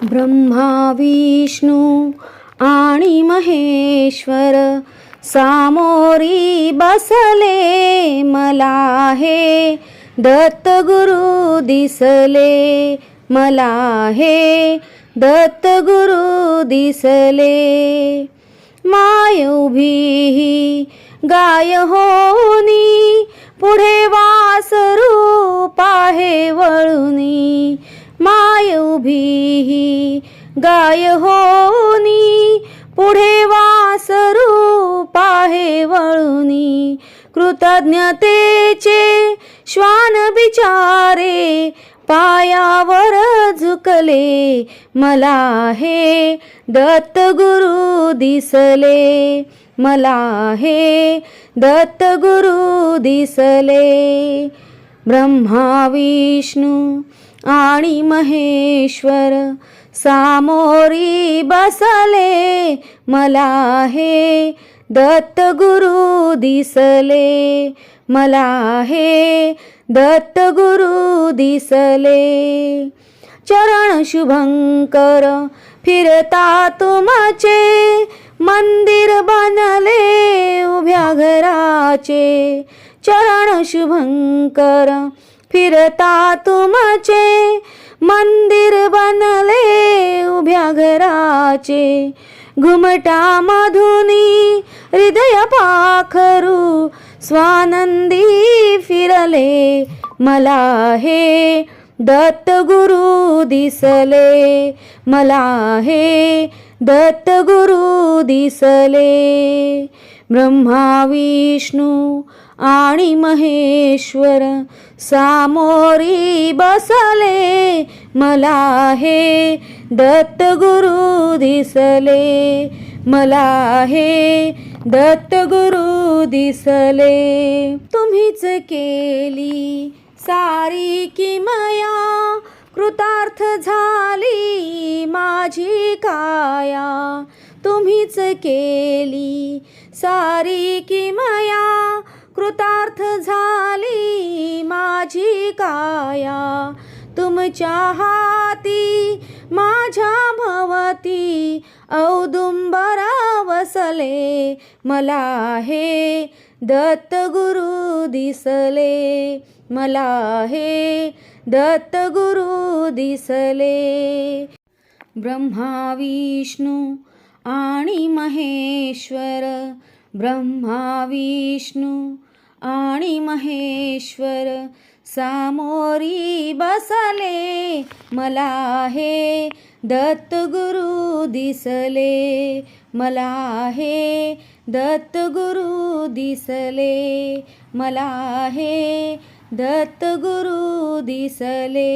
ब्रह्मा विष्णू आणि महेश्वर सामोरी बसले, मला हे दत्तगुरु दिसले, मला हे दत्तगुरु दिसले. माय उभी गाय होनी, पुढे वासरू पाहे वळुनी. माय उभी गाय होनी, पुढे वासरू पाहे वळुनी. कृतज्ञतेचे श्वान बिचारे पायावर झुकले, मला हे दत्तगुरु दिसले, मला हे दत्तगुरु दिसले. ब्रह्मा विष्णू आणि महेश्वर सामोरी बसले, मला हे दत्तगुरु दिसले, मला हे दत्तगुरु दिसले. चरण शुभंकर फिरता तुमचे, मंदिर बनले उभ्या घराचे. चरण शुभंकर फिरता तुमचे, मंदिर बनले उभ्या घराचे. घुमटा मधुनी हृदय पाखरू, स्वानंदी फिरले, मला हे दत्तगुरु दिसले, मला हे दत्तगुरु दिसले. ब्रह्मा विष्णू आणि महेश्वर सामोरी बसले, मला हे दत्तगुरु दिसले, मला हे दत्तगुरु दिसले. तुम्हीच केली सारी किमया, कृतार्थ झाली माझी काया. तुम्हीच केली सारी किमया, कृतार्थ झाली माझी काया. तुमच्या हाती माझ्या भवती औदुंबर वसले, मला हे दत्तगुरु दिसले, मला हे दत्तगुरु दिसले. ब्रह्मा विष्णू आणि महेश्वर, ब्रह्मा विष्णू आणि महेश्वर सामोरी बसले, मला हे दत्तगुरु दिसले, मला हे दत्तगुरु दिसले, मला हे दत्तगुरु दिसले.